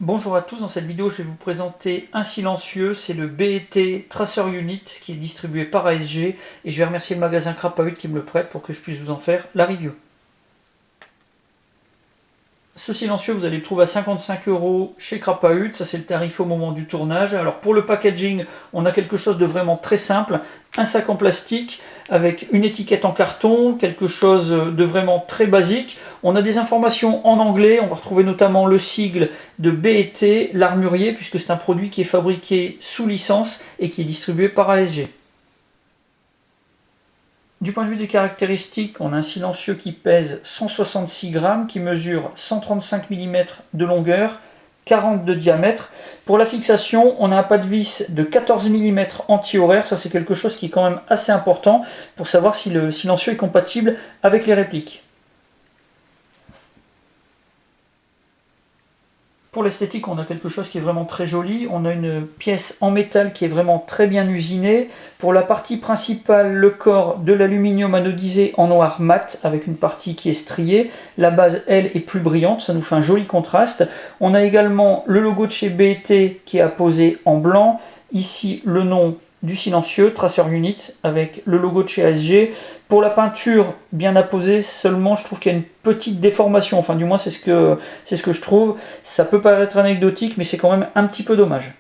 Bonjour à tous, dans cette vidéo je vais vous présenter un silencieux, c'est le BET Tracer Unit qui est distribué par ASG et je vais remercier le magasin Crapahut qui me le prête pour que je puisse vous en faire la review. Ce silencieux vous allez le trouver à 55 € chez Crapahut, ça c'est le tarif au moment du tournage. Alors pour le packaging, on a quelque chose de vraiment très simple, un sac en plastique avec une étiquette en carton, quelque chose de vraiment très basique. On a des informations en anglais, on va retrouver notamment le sigle de BET, l'armurier, puisque c'est un produit qui est fabriqué sous licence et qui est distribué par ASG. Du point de vue des caractéristiques, on a un silencieux qui pèse 166 grammes, qui mesure 135 mm de longueur, 40 de diamètre. Pour la fixation, on a un pas de vis de 14 mm anti-horaire, ça c'est quelque chose qui est quand même assez important pour savoir si le silencieux est compatible avec les répliques. Pour l'esthétique, on a quelque chose qui est vraiment très joli. On a une pièce en métal qui est vraiment très bien usinée. Pour la partie principale, le corps de l'aluminium anodisé en noir mat avec une partie qui est striée. La base, elle, est plus brillante. Ça nous fait un joli contraste. On a également le logo de chez BET qui est apposé en blanc. Ici, le nom du silencieux, Tracer Unit, avec le logo de chez ASG. Pour la peinture, bien apposée, seulement je trouve qu'il y a une petite déformation, enfin du moins c'est ce que je trouve. Ça peut paraître anecdotique, mais c'est quand même un petit peu dommage.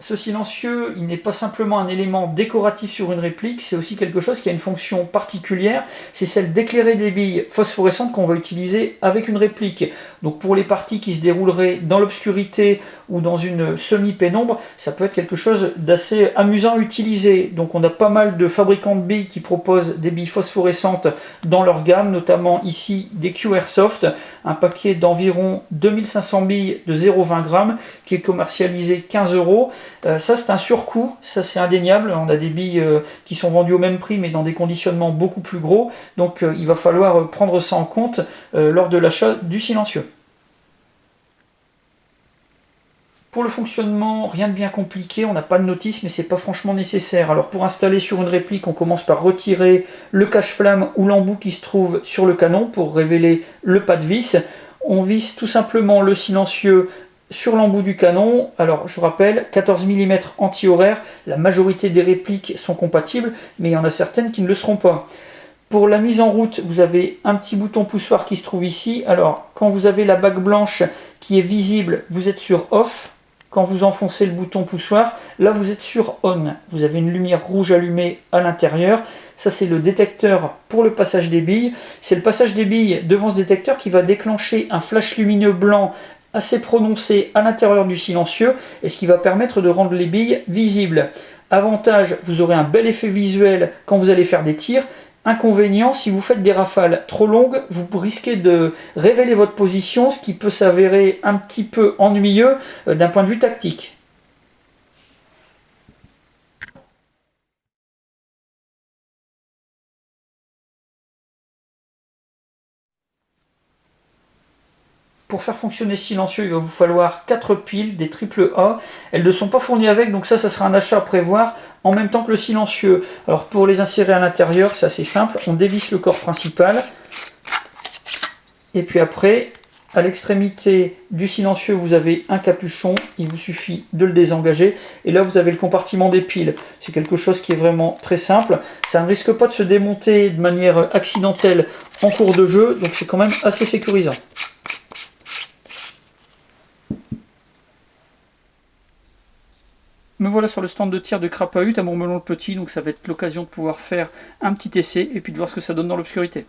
Ce silencieux, il n'est pas simplement un élément décoratif sur une réplique, c'est aussi quelque chose qui a une fonction particulière, c'est celle d'éclairer des billes phosphorescentes qu'on va utiliser avec une réplique. Donc pour les parties qui se dérouleraient dans l'obscurité ou dans une semi-pénombre, ça peut être quelque chose d'assez amusant à utiliser. Donc on a pas mal de fabricants de billes qui proposent des billes phosphorescentes dans leur gamme, notamment ici des QAirsoft, un paquet d'environ 2500 billes de 0,20 g qui est commercialisé 15 €. Ça c'est un surcoût, ça c'est indéniable, on a des billes qui sont vendues au même prix mais dans des conditionnements beaucoup plus gros, donc il va falloir prendre ça en compte lors de l'achat du silencieux. Pour le fonctionnement, rien de bien compliqué, on n'a pas de notice mais c'est pas franchement nécessaire. Alors pour installer sur une réplique, on commence par retirer le cache-flamme ou l'embout qui se trouve sur le canon pour révéler le pas de vis. On visse tout simplement le silencieux sur l'embout du canon. Alors je rappelle, 14 mm anti-horaire, la majorité des répliques sont compatibles, mais il y en a certaines qui ne le seront pas. Pour la mise en route, vous avez un petit bouton poussoir qui se trouve ici. Alors quand vous avez la bague blanche qui est visible, vous êtes sur off. Quand vous enfoncez le bouton poussoir, là vous êtes sur on. Vous avez une lumière rouge allumée à l'intérieur. Ça c'est le détecteur pour le passage des billes. C'est le passage des billes devant ce détecteur qui va déclencher un flash lumineux blanc assez prononcé à l'intérieur du silencieux et ce qui va permettre de rendre les billes visibles. Avantage, vous aurez un bel effet visuel quand vous allez faire des tirs. Inconvénient, si vous faites des rafales trop longues, vous risquez de révéler votre position, ce qui peut s'avérer un petit peu ennuyeux d'un point de vue tactique. Pour faire fonctionner ce silencieux, il va vous falloir 4 piles, des triple A. Elles ne sont pas fournies avec, donc ça sera un achat à prévoir en même temps que le silencieux. Alors pour les insérer à l'intérieur, c'est assez simple. On dévisse le corps principal. Et puis après, à l'extrémité du silencieux, vous avez un capuchon. Il vous suffit de le désengager. Et là, vous avez le compartiment des piles. C'est quelque chose qui est vraiment très simple. Ça ne risque pas de se démonter de manière accidentelle en cours de jeu. Donc c'est quand même assez sécurisant. Me voilà sur le stand de tir de Crapahut à Mourmelon-le-Petit, donc ça va être l'occasion de pouvoir faire un petit essai et puis de voir ce que ça donne dans l'obscurité.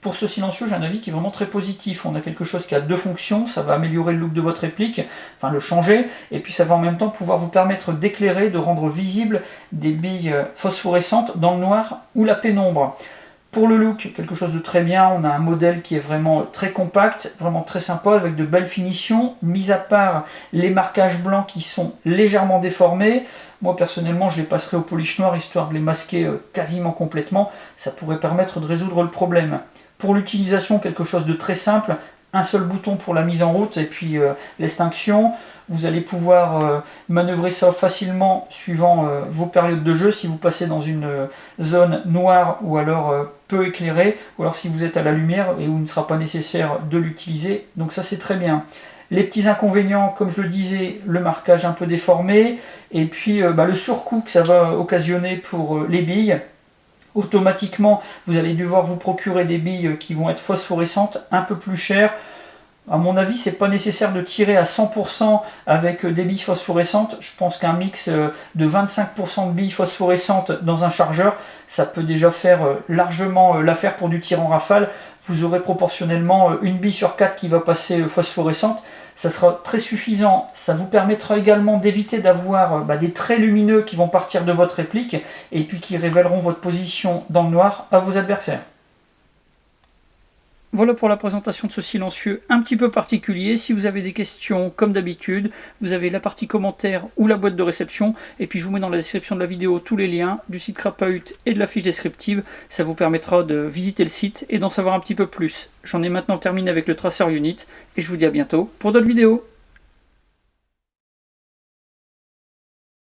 Pour ce silencieux, j'ai un avis qui est vraiment très positif. On a quelque chose qui a deux fonctions, ça va améliorer le look de votre réplique, enfin le changer, et puis ça va en même temps pouvoir vous permettre d'éclairer, de rendre visible des billes phosphorescentes dans le noir ou la pénombre. Pour le look, quelque chose de très bien, on a un modèle qui est vraiment très compact, vraiment très sympa, avec de belles finitions, mis à part les marquages blancs qui sont légèrement déformés. Moi personnellement, je les passerai au polish noir, histoire de les masquer quasiment complètement. Ça pourrait permettre de résoudre le problème. Pour l'utilisation, quelque chose de très simple, un seul bouton pour la mise en route et puis l'extinction. Vous allez pouvoir manœuvrer ça facilement suivant vos périodes de jeu, si vous passez dans une zone noire ou alors peu éclairée, ou alors si vous êtes à la lumière et où il ne sera pas nécessaire de l'utiliser. Donc ça c'est très bien. Les petits inconvénients, comme je le disais, le marquage un peu déformé, et puis le surcoût que ça va occasionner pour les billes. Automatiquement, vous allez devoir vous procurer des billes qui vont être phosphorescentes, un peu plus chères. À mon avis, c'est pas nécessaire de tirer à 100% avec des billes phosphorescentes. Je pense qu'un mix de 25% de billes phosphorescentes dans un chargeur, ça peut déjà faire largement l'affaire pour du tir en rafale. Vous aurez proportionnellement une bille sur 4 qui va passer phosphorescente. Ça sera très suffisant. Ça vous permettra également d'éviter d'avoir des traits lumineux qui vont partir de votre réplique et puis qui révéleront votre position dans le noir à vos adversaires. Voilà pour la présentation de ce silencieux un petit peu particulier. Si vous avez des questions, comme d'habitude, vous avez la partie commentaires ou la boîte de réception. Et puis je vous mets dans la description de la vidéo tous les liens du site Crapahut et de la fiche descriptive. Ça vous permettra de visiter le site et d'en savoir un petit peu plus. J'en ai maintenant terminé avec le Tracer Unit et je vous dis à bientôt pour d'autres vidéos.